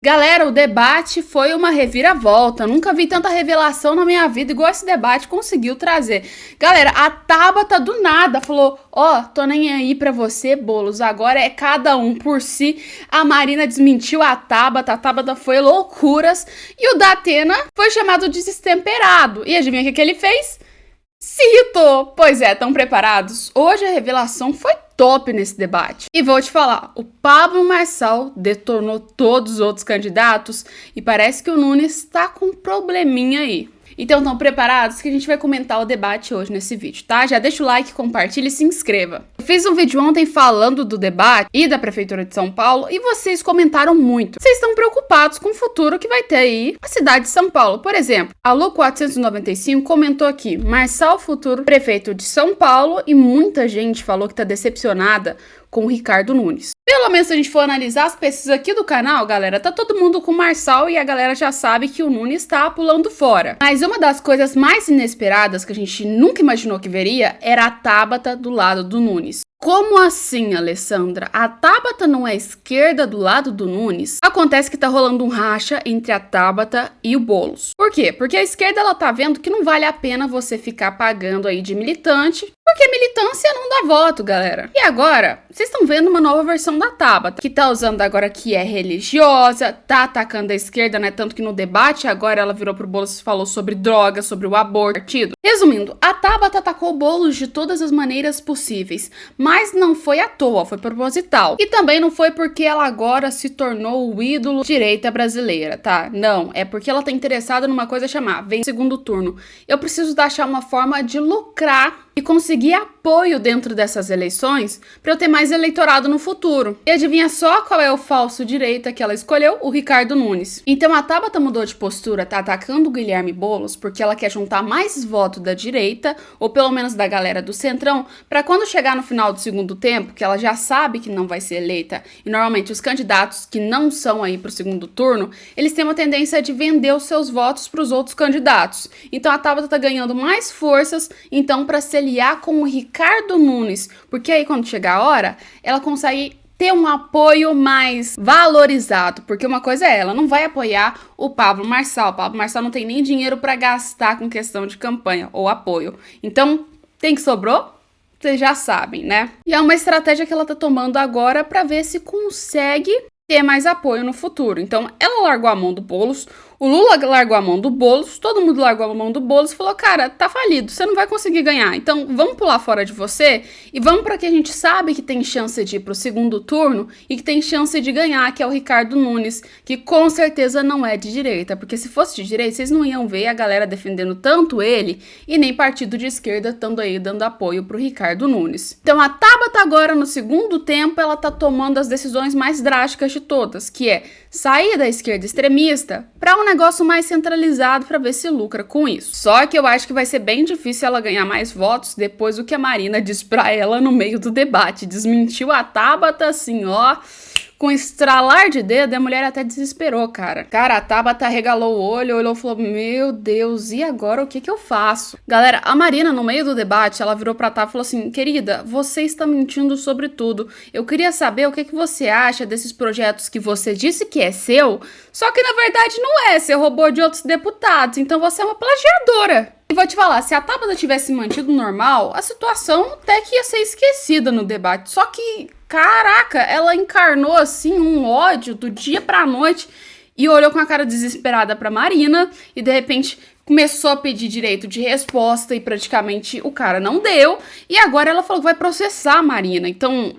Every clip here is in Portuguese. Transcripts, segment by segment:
Galera, o debate foi uma reviravolta. Nunca vi tanta revelação na minha vida igual esse debate conseguiu trazer. Galera, a Tabata do nada falou: ó, tô nem aí pra você, Boulos. Agora é cada um por si. A Marina desmentiu a Tabata foi loucuras. E o Datena foi chamado de destemperado. E adivinha o que ele fez? Se irritou. Pois é, estão preparados? Hoje a revelação foi top nesse debate. E vou te falar, o Pablo Marçal detonou todos os outros candidatos e parece que o Nunes tá com um probleminha aí. Então estão preparados que a gente vai comentar o debate hoje nesse vídeo, tá? Já deixa o like, compartilha e se inscreva. Eu fiz um vídeo ontem falando do debate e da Prefeitura de São Paulo e vocês comentaram muito. Vocês estão preocupados com o futuro que vai ter aí a cidade de São Paulo. Por exemplo, a Lu 495 comentou aqui: Marçal, futuro prefeito de São Paulo, e muita gente falou que tá decepcionada com o Ricardo Nunes. Pelo menos se a gente for analisar as pesquisas aqui do canal, galera, tá todo mundo com o Marçal e a galera já sabe que o Nunes tá pulando fora. Mas uma das coisas mais inesperadas que a gente nunca imaginou que veria era a Tabata do lado do Nunes. Como assim, Alessandra? A Tabata não é esquerda do lado do Nunes? Acontece que tá rolando um racha entre a Tabata e o Boulos. Por quê? Porque a esquerda ela tá vendo que não vale a pena você ficar pagando aí de militante, porque militância não dá voto, galera. E agora, vocês estão vendo uma nova versão da Tabata, que tá usando agora que é religiosa, tá atacando a esquerda, né? Tanto que no debate agora ela virou pro Boulos e falou sobre droga, sobre o aborto. Resumindo, a Tabata atacou o Boulos de todas as maneiras possíveis, mas não foi à toa, foi proposital. E também não foi porque ela agora se tornou o ídolo direita brasileira, tá? Não, é porque ela tá interessada numa coisa chamada vem segundo turno. Eu preciso achar uma forma de lucrar e conseguir apoio dentro dessas eleições para eu ter mais eleitorado no futuro. E adivinha só qual é o falso direita que ela escolheu? O Ricardo Nunes. Então a Tabata mudou de postura, tá atacando o Guilherme Boulos porque ela quer juntar mais voto da direita, ou pelo menos da galera do centrão, para quando chegar no final do segundo tempo, que ela já sabe que não vai ser eleita, e normalmente os candidatos que não são aí pro segundo turno, eles têm uma tendência de vender os seus votos para os outros candidatos. Então a Tabata tá ganhando mais forças, então para se aliar com o Ricardo Nunes, porque aí quando chegar a hora, ela consegue ter um apoio mais valorizado, porque uma coisa é, ela não vai apoiar o Pablo Marçal. O Pablo Marçal não tem nem dinheiro para gastar com questão de campanha ou apoio. Então, tem que sobrou? Vocês já sabem, né? E é uma estratégia que ela tá tomando agora para ver se consegue ter mais apoio no futuro. Então, ela largou a mão do Boulos, o Lula largou a mão do Boulos, todo mundo largou a mão do Boulos e falou: cara, tá falido, você não vai conseguir ganhar, então vamos pular fora de você e vamos para que a gente sabe que tem chance de ir pro segundo turno e que tem chance de ganhar, que é o Ricardo Nunes, que com certeza não é de direita, porque se fosse de direita, vocês não iam ver a galera defendendo tanto ele e nem partido de esquerda estando aí dando apoio pro Ricardo Nunes. Então a Tabata agora no segundo tempo, ela tá tomando as decisões mais drásticas de todas, que é sair da esquerda extremista para um negócio mais centralizado para ver se lucra com isso. Só que eu acho que vai ser bem difícil ela ganhar mais votos depois do que a Marina disse pra ela no meio do debate. Desmentiu a Tabata assim, ó, com estralar de dedo, a mulher até desesperou, cara. Cara, a Tabata regalou o olho, olhou e falou: meu Deus, e agora o que eu faço? Galera, a Marina, no meio do debate, ela virou pra Tabata e falou assim: querida, você está mentindo sobre tudo. Eu queria saber o que você acha desses projetos que você disse que é seu, só que na verdade não é, você roubou de outros deputados, então você é uma plagiadora. E vou te falar, se a Tabata tivesse mantido normal, a situação até que ia ser esquecida no debate. Só que, caraca, ela encarnou assim um ódio do dia pra noite e olhou com a cara desesperada pra Marina e de repente começou a pedir direito de resposta e praticamente o cara não deu. E agora ela falou que vai processar a Marina. Então,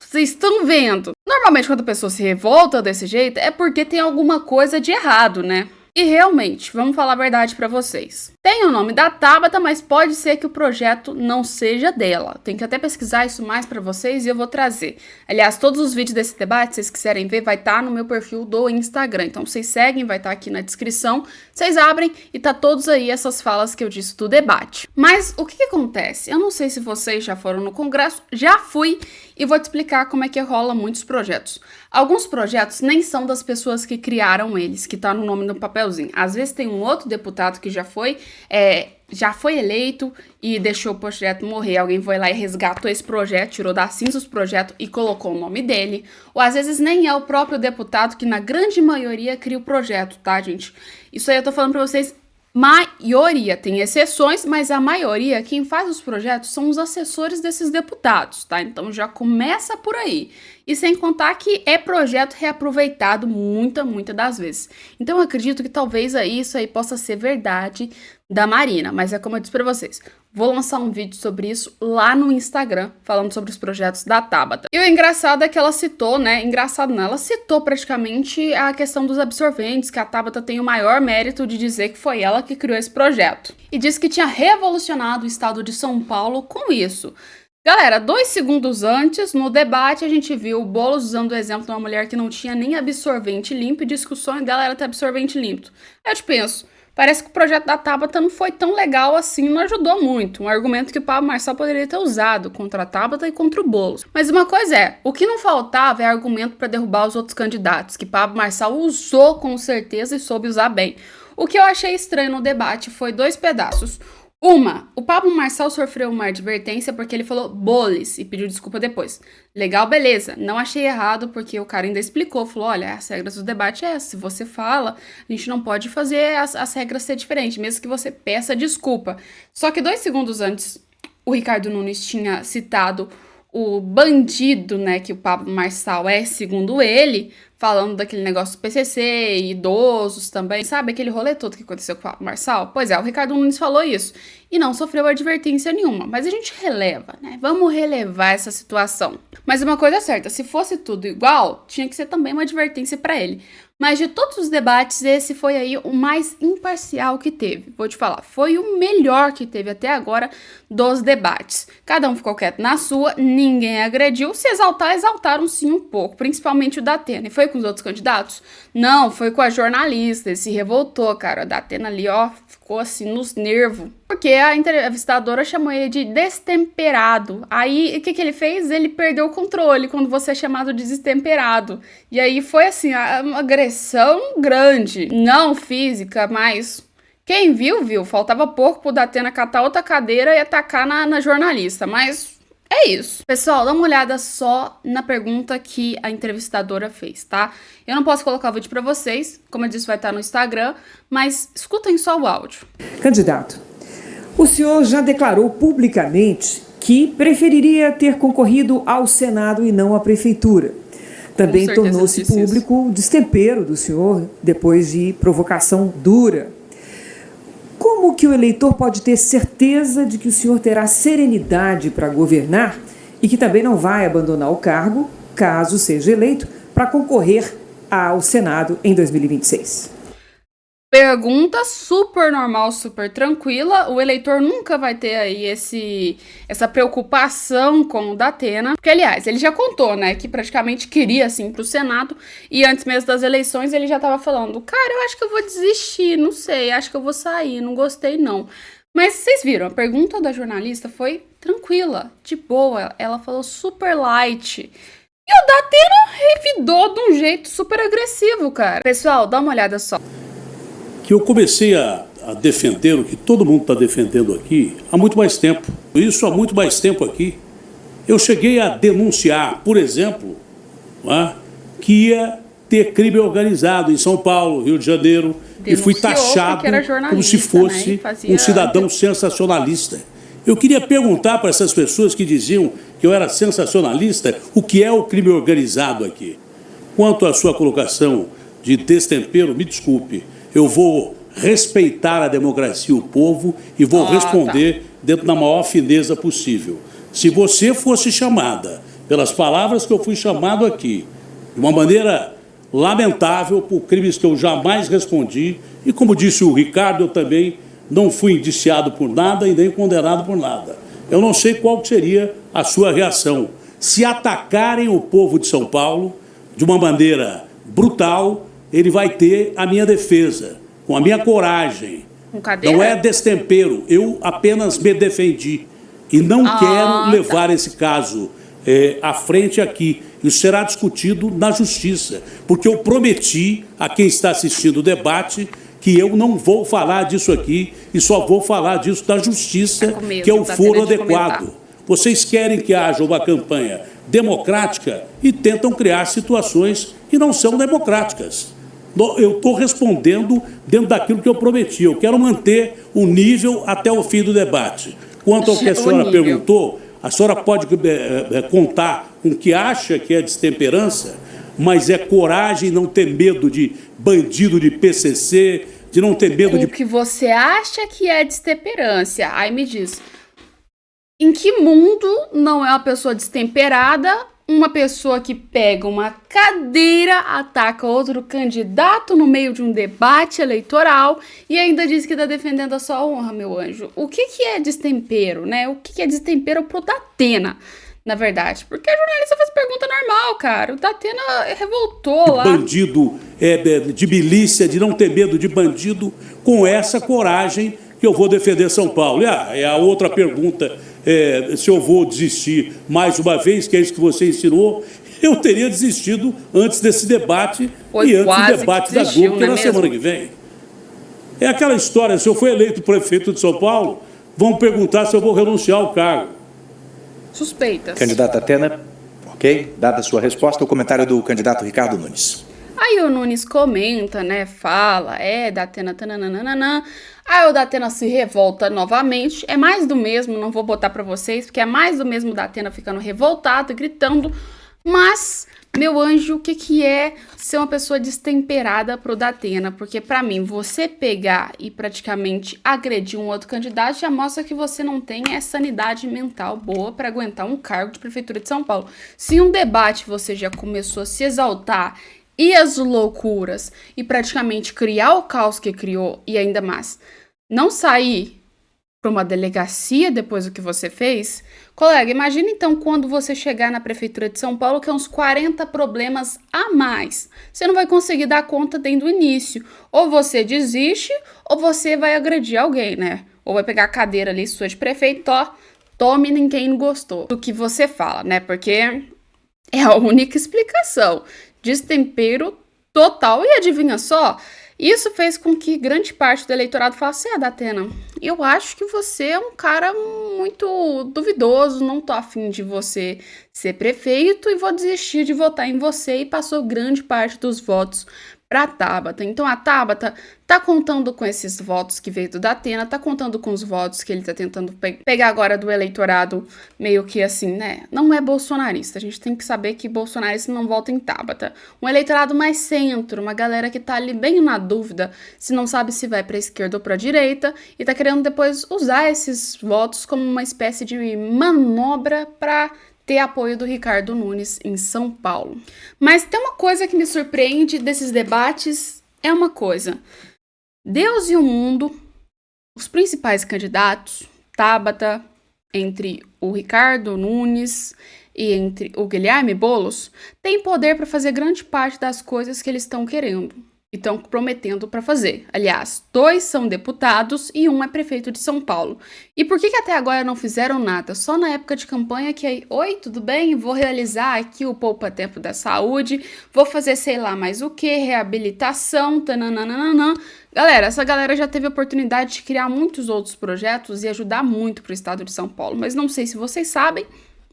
vocês estão vendo. Normalmente quando a pessoa se revolta desse jeito é porque tem alguma coisa de errado, né? E realmente, vamos falar a verdade pra vocês. Tem o nome da Tabata, mas pode ser que o projeto não seja dela. Tem que até pesquisar isso mais pra vocês e eu vou trazer. Aliás, todos os vídeos desse debate, se vocês quiserem ver, vai estar no meu perfil do Instagram. Então, vocês seguem, vai estar aqui na descrição. Vocês abrem e tá todos aí essas falas que eu disse do debate. Mas o que acontece? Eu não sei se vocês já foram no Congresso, já fui e vou te explicar como é que rola muitos projetos. Alguns projetos nem são das pessoas que criaram eles, que tá no nome no papel chapéuzinho. Às vezes tem um outro deputado que já foi eleito e deixou o projeto morrer. Alguém foi lá e resgatou esse projeto, tirou das cinzas o projeto e colocou o nome dele. Ou às vezes nem é o próprio deputado que na grande maioria cria o projeto, tá, gente? Isso aí eu tô falando pra vocês, maioria. Tem exceções, mas a maioria, quem faz os projetos são os assessores desses deputados, tá? Então já começa por aí. E sem contar que é projeto reaproveitado muitas das vezes. Então eu acredito que talvez isso aí possa ser verdade da Marina, mas é como eu disse pra vocês, vou lançar um vídeo sobre isso lá no Instagram, falando sobre os projetos da Tabata. E o engraçado é que ela citou, né, ela citou praticamente a questão dos absorventes, que a Tabata tem o maior mérito de dizer que foi ela que criou esse projeto. E disse que tinha revolucionado o estado de São Paulo com isso. Galera, 2 segundos antes, no debate, a gente viu o Boulos usando o exemplo de uma mulher que não tinha nem absorvente limpo e disse que o sonho dela era ter absorvente limpo. Aí eu te penso, parece que o projeto da Tabata não foi tão legal assim, não ajudou muito. Um argumento que o Pablo Marçal poderia ter usado contra a Tabata e contra o Boulos. Mas uma coisa o que não faltava é argumento para derrubar os outros candidatos, que Pablo Marçal usou com certeza e soube usar bem. O que eu achei estranho no debate foi 2 pedaços. O Pablo Marçal sofreu uma advertência porque ele falou boles e pediu desculpa depois. Legal, beleza. Não achei errado porque o cara ainda explicou, falou, olha, as regras do debate é essa. Se você fala, a gente não pode fazer as regras ser diferentes, mesmo que você peça desculpa. Só que 2 segundos antes, o Ricardo Nunes tinha citado o bandido, né, que o Pablo Marçal é, segundo ele, falando daquele negócio do PCC, idosos também, sabe aquele rolê todo que aconteceu com o Pablo Marçal? Pois é, o Ricardo Nunes falou isso e não sofreu advertência nenhuma, mas a gente releva, né, vamos relevar essa situação. Mas uma coisa é certa, se fosse tudo igual, tinha que ser também uma advertência pra ele. Mas de todos os debates, esse foi aí o mais imparcial que teve. Vou te falar, foi o melhor que teve até agora dos debates. Cada um ficou quieto na sua, ninguém agrediu. Se exaltaram sim um pouco, principalmente o Datena. E foi com os outros candidatos? Não, foi com a jornalista, ele se revoltou, cara. O Datena ali, ó, ficou assim nos nervos. Porque a entrevistadora chamou ele de destemperado. Aí, o que ele fez? Ele perdeu o controle quando você é chamado de destemperado. E aí foi assim, uma agressão grande. Não física, mas quem viu. Faltava pouco pro Datena catar outra cadeira e atacar na jornalista. Mas é isso. Pessoal, dá uma olhada só na pergunta que a entrevistadora fez, tá? Eu não posso colocar o vídeo pra vocês. Como eu disse, vai estar no Instagram. Mas escutem só o áudio. Candidato, o senhor já declarou publicamente que preferiria ter concorrido ao Senado e não à Prefeitura. Também tornou-se público o destempero do senhor depois de provocação dura. Como que o eleitor pode ter certeza de que o senhor terá serenidade para governar e que também não vai abandonar o cargo, caso seja eleito, para concorrer ao Senado em 2026? Pergunta super normal, super tranquila. O eleitor nunca vai ter aí essa preocupação com o Datena. Porque, aliás, ele já contou, né, que praticamente queria, assim, pro Senado. E antes mesmo das eleições, ele já tava falando, cara, eu acho que eu vou desistir, não sei, acho que eu vou sair, não gostei, não. Mas vocês viram, a pergunta da jornalista foi tranquila, de boa. Ela falou super light. E o Datena revidou de um jeito super agressivo, cara. Pessoal, dá uma olhada só. Que eu comecei a defender o que todo mundo está defendendo aqui há muito mais tempo. Isso há muito mais tempo aqui. Eu cheguei a denunciar, por exemplo, que ia ter crime organizado em São Paulo, Rio de Janeiro, e fui taxado como se fosse, né, um cidadão sensacionalista. Eu queria perguntar para essas pessoas que diziam que eu era sensacionalista, o que é o crime organizado aqui? Quanto à sua colocação de destempero, me desculpe, eu vou respeitar a democracia e o povo e vou responder dentro da maior fineza possível. Se você fosse chamada pelas palavras que eu fui chamado aqui, de uma maneira lamentável, por crimes que eu jamais respondi, e como disse o Ricardo, eu também não fui indiciado por nada e nem condenado por nada. Eu não sei qual seria a sua reação. Se atacarem o povo de São Paulo de uma maneira brutal, ele vai ter a minha defesa, com a minha coragem. Não é destempero, eu apenas me defendi. E não quero levar esse caso à frente aqui. Isso será discutido na justiça, porque eu prometi a quem está assistindo o debate que eu não vou falar disso aqui e só vou falar disso da justiça, que é o foro adequado. Vocês querem que haja uma campanha democrática e tentam criar situações que não são democráticas. Eu estou respondendo dentro daquilo que eu prometi. Eu quero manter o nível até o fim do debate. Quanto ao que a senhora perguntou, a senhora pode contar com o que acha que é destemperança, mas é coragem, não ter medo de bandido de PCC, de não ter medo de... O que você acha que é destemperância? Aí me diz, em que mundo não é uma pessoa destemperada uma pessoa que pega uma cadeira, ataca outro candidato no meio de um debate eleitoral e ainda diz que tá defendendo a sua honra, meu anjo? O que é destempero, né? O que é destempero pro Datena, na verdade? Porque a jornalista faz pergunta normal, cara. O Datena revoltou lá. Bandido de milícia, de não ter medo de bandido, com essa coragem que eu vou defender São Paulo. E a outra pergunta, se eu vou desistir mais uma vez, que é isso que você ensinou, eu teria desistido antes desse debate e antes do debate da Globo, que é na semana que vem. É aquela história, se eu for eleito prefeito de São Paulo, vão perguntar se eu vou renunciar ao cargo. Suspeitas. Candidata Atena, ok? Dada a sua resposta, o comentário do candidato Ricardo Nunes. Aí o Nunes comenta, né, fala, Datena, tananana. Aí o Datena se revolta novamente, é mais do mesmo, não vou botar pra vocês, porque é mais do mesmo Datena ficando revoltado, gritando, mas, meu anjo, o que é ser uma pessoa destemperada pro Datena? Porque pra mim, você pegar e praticamente agredir um outro candidato já mostra que você não tem essa sanidade mental boa pra aguentar um cargo de prefeitura de São Paulo. Se um debate você já começou a se exaltar e as loucuras, e praticamente criar o caos que criou, e ainda mais, não sair para uma delegacia depois do que você fez, colega, imagina então quando você chegar na prefeitura de São Paulo, que é uns 40 problemas a mais. Você não vai conseguir dar conta desde o início. Ou você desiste, ou você vai agredir alguém, né? Ou vai pegar a cadeira ali, sua de prefeito, tome, ninguém não gostou do que você fala, né? Porque é a única explicação. Destempero total. E adivinha só? Isso fez com que grande parte do eleitorado falasse, Datena, eu acho que você é um cara muito duvidoso, não tô afim de você ser prefeito e vou desistir de votar em você, e passou grande parte dos votos pra Tabata. Então a Tabata tá contando com esses votos que veio do Datena, tá contando com os votos que ele tá tentando pegar agora do eleitorado meio que assim, né? Não é bolsonarista, a gente tem que saber que bolsonarista não vota em Tabata. Um eleitorado mais centro, uma galera que tá ali bem na dúvida, se não sabe se vai pra esquerda ou pra direita, e tá querendo depois usar esses votos como uma espécie de manobra pra ter apoio do Ricardo Nunes em São Paulo. Mas tem uma coisa que me surpreende desses debates, é uma coisa. Deus e o mundo, os principais candidatos, Tabata, entre o Ricardo Nunes e entre o Guilherme Boulos, têm poder para fazer grande parte das coisas que eles estão querendo e estão prometendo para fazer. Aliás, 2 são deputados e 1 é prefeito de São Paulo. E por que até agora não fizeram nada? Só na época de campanha que aí, oi, tudo bem? Vou realizar aqui o poupa-tempo da saúde, vou fazer sei lá mais o que, reabilitação, tananana. Galera, essa galera já teve a oportunidade de criar muitos outros projetos e ajudar muito pro estado de São Paulo, mas não sei se vocês sabem,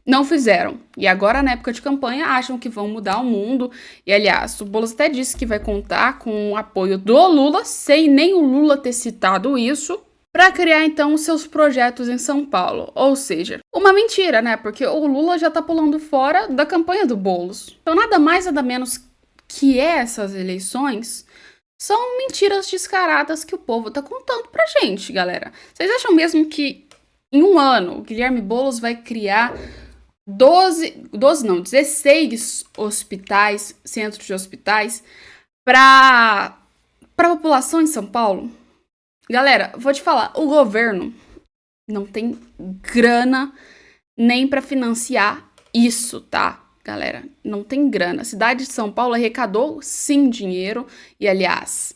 não fizeram. E agora, na época de campanha, acham que vão mudar o mundo. E, aliás, o Boulos até disse que vai contar com o apoio do Lula, sem nem o Lula ter citado isso, para criar, então, os seus projetos em São Paulo. Ou seja, uma mentira, né? Porque o Lula já tá pulando fora da campanha do Boulos. Então, nada mais, nada menos que essas eleições são mentiras descaradas que o povo tá contando pra gente, galera. Vocês acham mesmo que em um ano o Guilherme Boulos vai criar 16 hospitais, centros de hospitais, para a população em São Paulo? Galera, vou te falar, o governo não tem grana nem para financiar isso, tá? Galera, não tem grana. A cidade de São Paulo arrecadou, sim, dinheiro, e, aliás,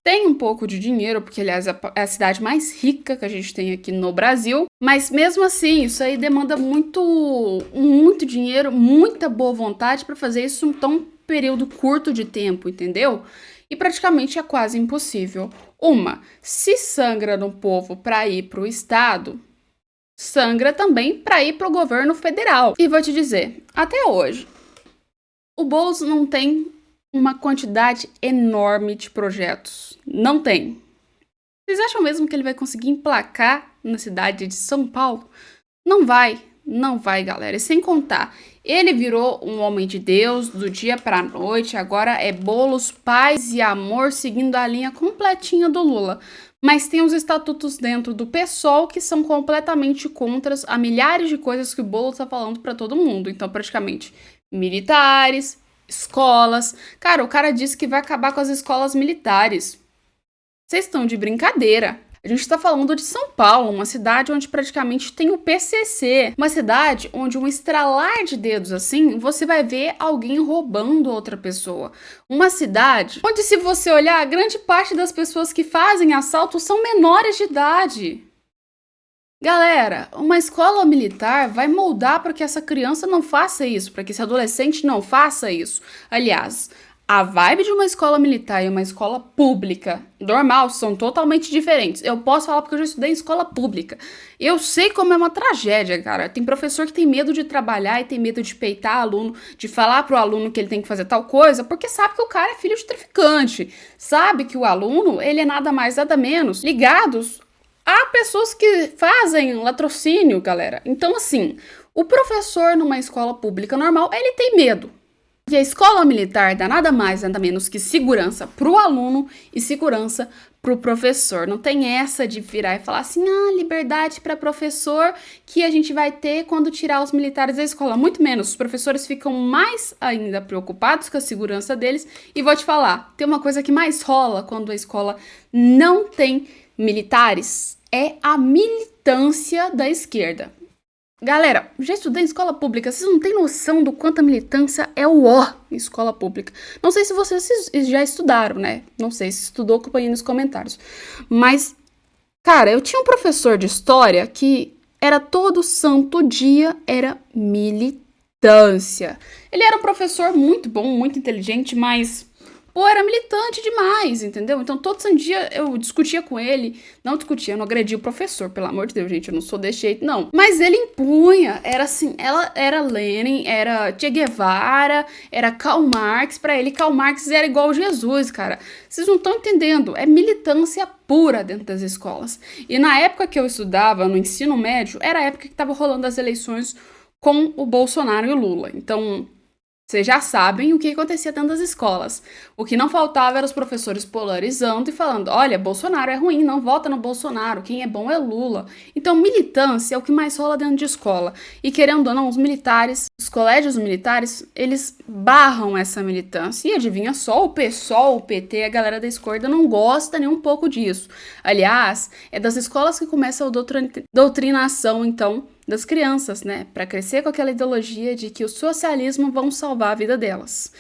tem um pouco de dinheiro, porque, aliás, é a cidade mais rica que a gente tem aqui no Brasil. Mas, mesmo assim, isso aí demanda muito dinheiro, muita boa vontade para fazer isso em tão período curto de tempo, entendeu? e praticamente é quase impossível. Se sangra no povo para ir para o Estado, sangra também para ir para o governo federal. E vou te dizer, até hoje, o Boulos não tem uma quantidade enorme de projetos. Não tem. Vocês acham mesmo que ele vai conseguir emplacar na cidade de São Paulo? Não vai, galera. E sem contar, ele virou um homem de Deus do dia para a noite, agora é Boulos, paz e amor, seguindo a linha completinha do Lula. Mas tem os estatutos dentro do PSOL que são completamente contras a milhares de coisas que o Boulos está falando para todo mundo. Então, praticamente, militares, escolas. Cara, o cara disse que vai acabar com as escolas militares. Vocês estão de brincadeira. A gente está falando de São Paulo, uma cidade onde praticamente tem o PCC. Uma cidade onde um estralar de dedos assim, você vai ver alguém roubando outra pessoa. Uma cidade onde, se você olhar, grande parte das pessoas que fazem assalto são menores de idade. Galera, uma escola militar vai moldar para que essa criança não faça isso, para que esse adolescente não faça isso. Aliás, a vibe de uma escola militar e uma escola pública normal são totalmente diferentes. Eu posso falar porque eu já estudei em escola pública. Eu sei como é uma tragédia, cara. Tem professor que tem medo de trabalhar e tem medo de peitar aluno, de falar pro aluno que ele tem que fazer tal coisa, porque sabe que o cara é filho de traficante. Sabe que o aluno, ele é nada mais, nada menos ligados a pessoas que fazem latrocínio, galera. Então, assim, o professor numa escola pública normal, ele tem medo. E a escola militar dá nada mais, nada menos que segurança pro aluno e segurança pro professor. Não tem essa de virar e falar assim, liberdade para professor que a gente vai ter quando tirar os militares da escola. Muito menos, os professores ficam mais ainda preocupados com a segurança deles. E vou te falar, tem uma coisa que mais rola quando a escola não tem militares, é a militância da esquerda. Galera, já estudei em escola pública, vocês não têm noção do quanto a militância é o ó em escola pública. Não sei se vocês já estudaram, né? Não sei se estudou, acompanhe nos comentários. Mas, cara, eu tinha um professor de história que era todo santo dia, era militância. Ele era um professor muito bom, muito inteligente, mas era militante demais, entendeu? Então, todo santo dia eu discutia com ele. Não discutia, eu não agredia o professor, pelo amor de Deus, gente, eu não sou desse jeito, não. Mas ele impunha, era assim, ela era Lenin, era Che Guevara, era Karl Marx. Pra ele, Karl Marx era igual Jesus, cara. Vocês não estão entendendo, é militância pura dentro das escolas. E na época que eu estudava, no ensino médio, era a época que tava rolando as eleições com o Bolsonaro e o Lula. Então, vocês já sabem o que acontecia dentro das escolas. O que não faltava era os professores polarizando e falando, olha, Bolsonaro é ruim, não vota no Bolsonaro, quem é bom é Lula. Então, militância é o que mais rola dentro de escola. E querendo ou não, os militares, os colégios militares, eles barram essa militância. E adivinha só, o PSOL, o PT, a galera da esquerda não gosta nem um pouco disso. Aliás, é das escolas que começa a doutrinação, então, das crianças, né, para crescer com aquela ideologia de que o socialismo vão salvar a vida delas.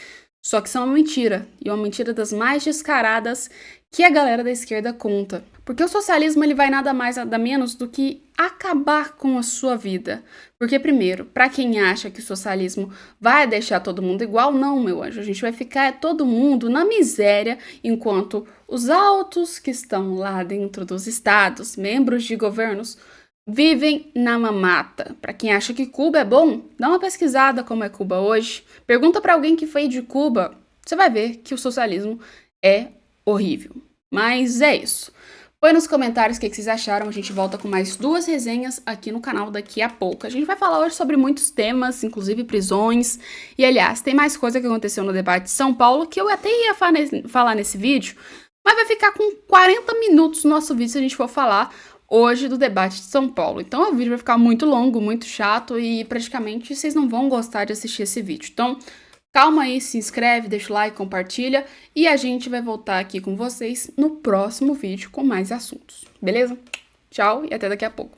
Só que isso é uma mentira, e uma mentira das mais descaradas que a galera da esquerda conta. Porque o socialismo ele vai nada mais nada menos do que acabar com a sua vida. Porque primeiro, para quem acha que o socialismo vai deixar todo mundo igual, não, meu anjo, a gente vai ficar todo mundo na miséria, enquanto os altos que estão lá dentro dos estados, membros de governos, vivem na mamata. Para quem acha que Cuba é bom, dá uma pesquisada como é Cuba hoje. Pergunta para alguém que foi de Cuba, você vai ver que o socialismo é horrível. Mas é isso. Põe nos comentários o que vocês acharam. A gente volta com mais 2 resenhas aqui no canal daqui a pouco. A gente vai falar hoje sobre muitos temas, inclusive prisões. E aliás, tem mais coisa que aconteceu no debate de São Paulo que eu até ia falar nesse vídeo, mas vai ficar com 40 minutos no nosso vídeo se a gente for falar hoje do debate de São Paulo. Então o vídeo vai ficar muito longo, muito chato e praticamente vocês não vão gostar de assistir esse vídeo. Então calma aí, se inscreve, deixa o like, compartilha e a gente vai voltar aqui com vocês no próximo vídeo com mais assuntos. Beleza? Tchau e até daqui a pouco.